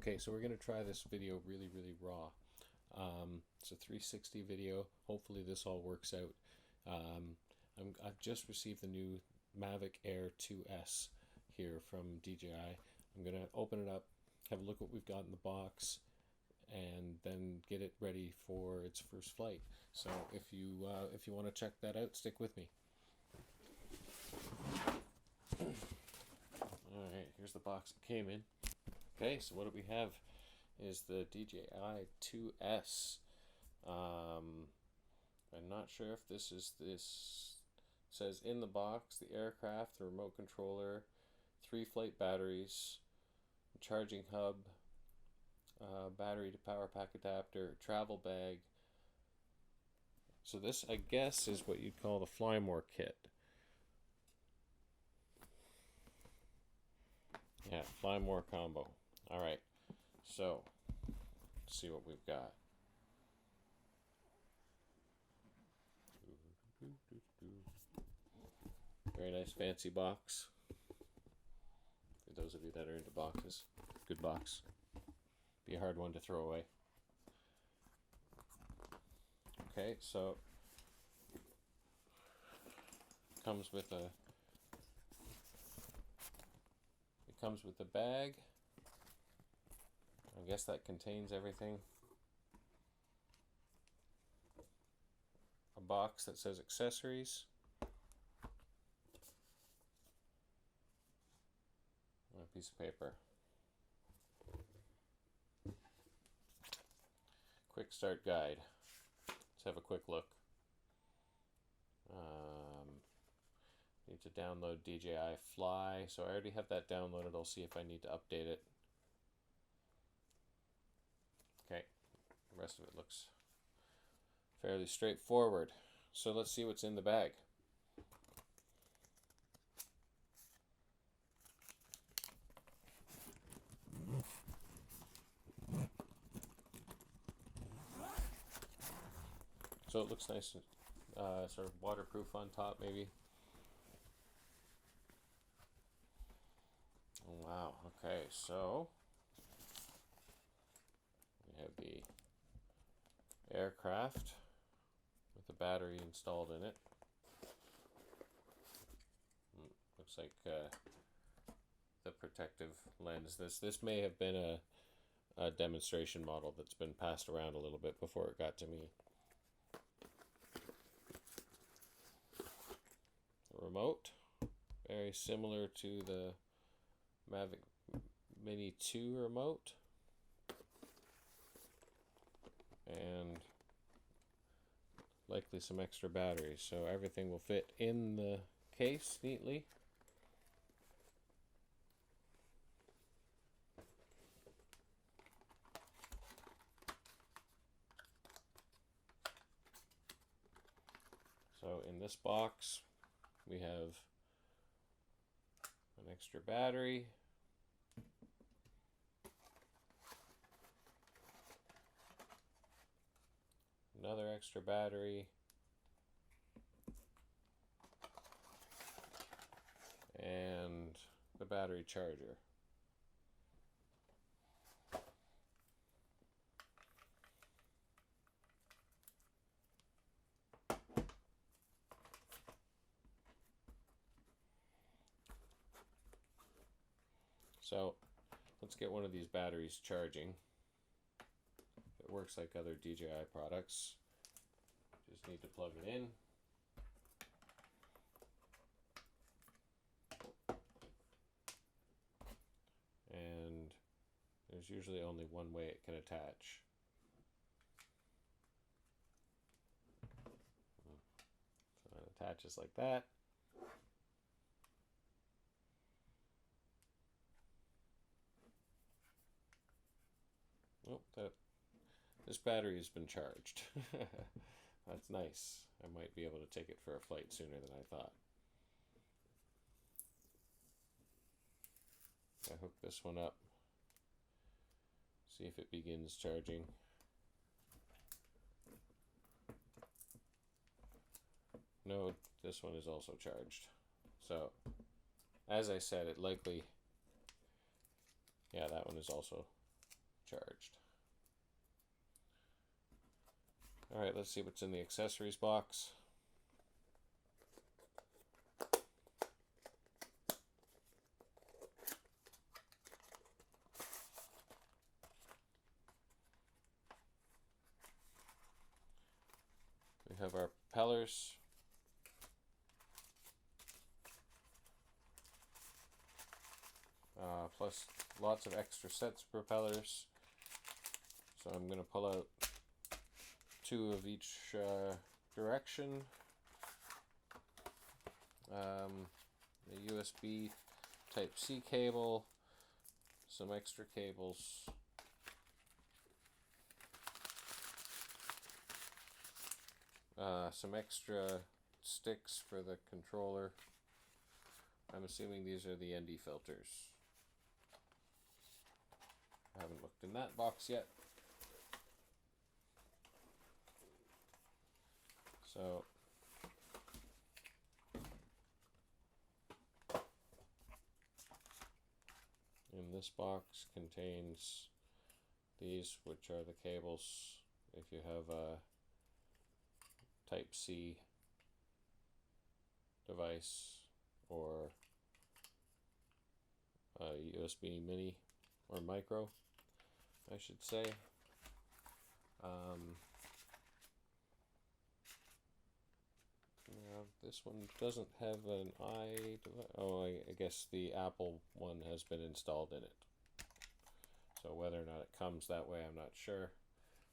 Okay, so we're going to try this video really raw. It's a 360 video. Hopefully this all works out. I've just received the new Mavic Air 2S here from DJI. I'm going to open it up, have a look what we've got in the box, and then get it ready for its first flight. So if you want to check that out, stick with me. Alright, here's the box it came in. Okay, so what do we have is the DJI 2S. I'm not sure if this says in the box, the aircraft, the remote controller, 3 flight batteries, charging hub, battery to power pack adapter, travel bag. So this, I guess, is what you'd call the Fly More kit. Yeah, Fly More combo. Alright, so let's see what we've got. Very nice fancy box. For those of you that are into boxes, good box. Be a hard one to throw away. Okay, so it comes with a bag. I guess that contains everything. A box that says accessories. And a piece of paper. Quick start guide. Let's have a quick look. Need to download DJI Fly, so I already have that downloaded. I'll see if I need to update it. Okay, the rest of it looks fairly straightforward. So let's see what's in the bag. So it looks nice, sort of waterproof on top, maybe. Wow, okay, so we have the aircraft with the battery installed in it. Looks like the protective lens. This may have been a demonstration model that's been passed around a little bit before it got to me. The remote, very similar to the Mavic Mini 2 remote, and likely some extra batteries, so everything will fit in the case neatly. So in this box we have an extra battery, another extra battery, and the battery charger. So let's get one of these batteries charging. It works like other DJI products. Just need to plug it in. And there's usually only one way it can attach. So it attaches like that. Oh, this battery has been charged. That's nice. I might be able to take it for a flight sooner than I thought. I hook this one up. See if it begins charging. No, this one is also charged. So, as I said, it likely... Yeah, that one is also charged. Alright, let's see what's in the accessories box. We have our propellers. Plus lots of extra sets of propellers. So I'm going to pull out 2 of each direction. A USB Type-C cable, some extra cables, some extra sticks for the controller. I'm assuming these are the ND filters. I haven't looked in that box yet. So in this box contains these, which are the cables if you have a Type-C device or a USB mini or micro, I should say. This one doesn't have an I guess the Apple one has been installed in it. So whether or not it comes that way, I'm not sure,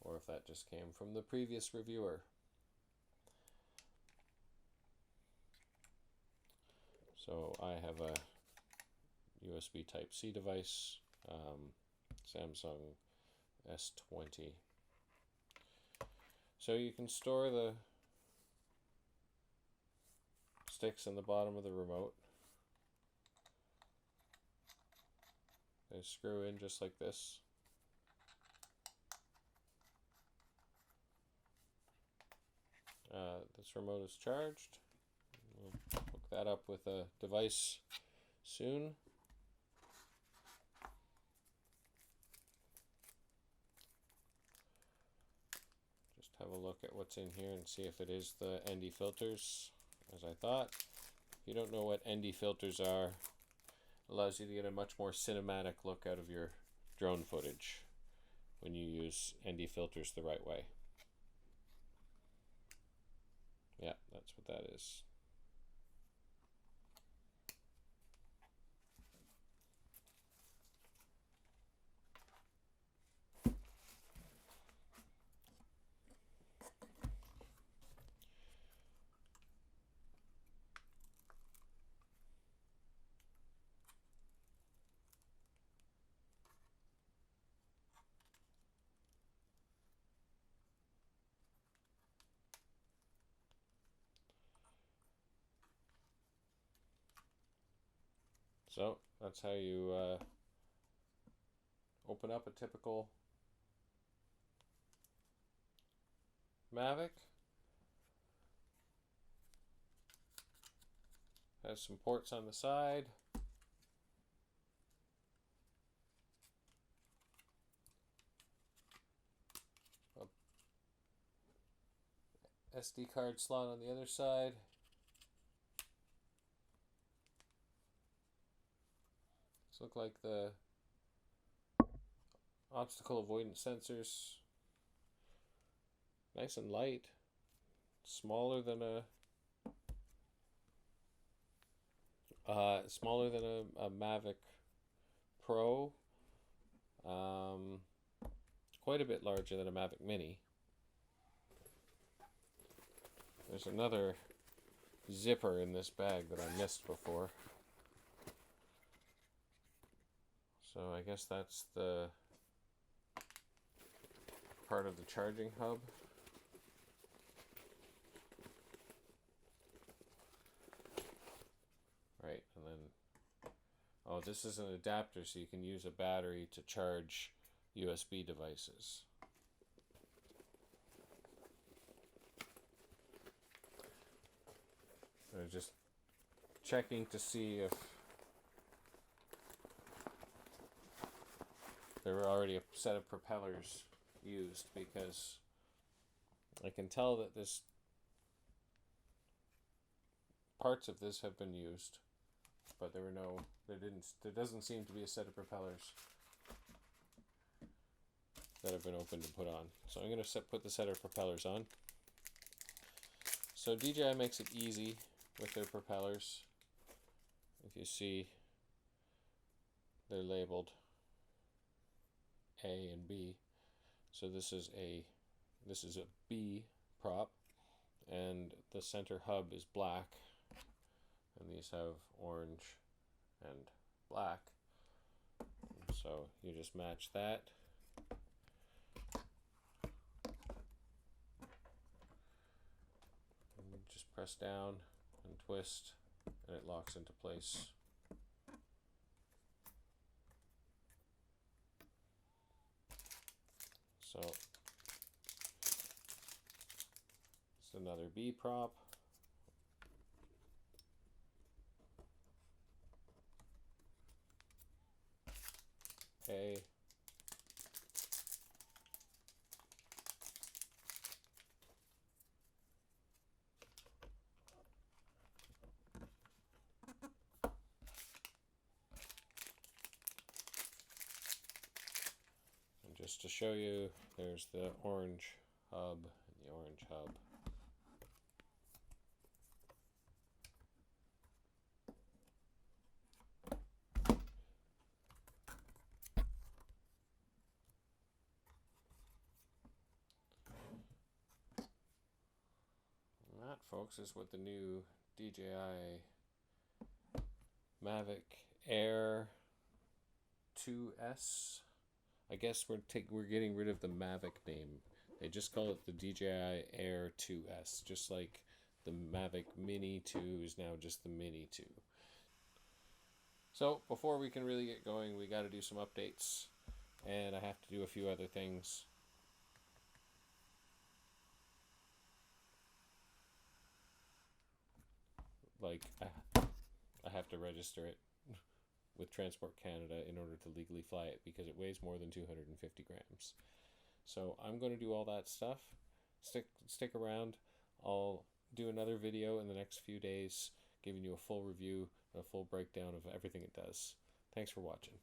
or if that just came from the previous reviewer. So I have a USB Type-C device, Samsung S20. So you can store the sticks in the bottom of the remote. They screw in just like this. This remote is charged. We'll hook that up with a device soon. Just have a look at what's in here and see if it is the ND filters, as I thought. If you don't know what ND filters are, it allows you to get a much more cinematic look out of your drone footage when you use ND filters the right way. Yeah, that's what that is. So that's how you open up a typical Mavic. Has some ports on the side. A SD card slot on the other side. These look like the obstacle avoidance sensors. Nice and light. Smaller than a Mavic Pro. Quite a bit larger than a Mavic Mini. There's another zipper in this bag that I missed before. So I guess that's the part of the charging hub. Right, and then, oh, this is an adapter, so you can use a battery to charge USB devices. I'm just checking to see if there were already a set of propellers used, because I can tell that this parts of this have been used, but there doesn't seem to be a set of propellers that have been opened and put on. So I'm going to put the set of propellers on. So DJI makes it easy with their propellers. If you see, they're labeled A and B. So this is a B prop, and the center hub is black, and these have orange and black. So you just match that. And you just press down and twist, and it locks into place. So it's another B prop. A. And just to show you, there's the orange hub and the orange hub. And that, folks, is what the new DJI Mavic Air 2S. I guess we're getting rid of the Mavic name. They just call it the DJI Air 2S, just like the Mavic Mini 2 is now just the Mini 2. So before we can really get going, we got to do some updates, and I have to do a few other things. Like I have to register it with Transport Canada in order to legally fly it, because it weighs more than 250 grams. So I'm going to do all that stuff. Stick around. I'll do another video in the next few days giving you a full review and a full breakdown of everything it does. Thanks for watching.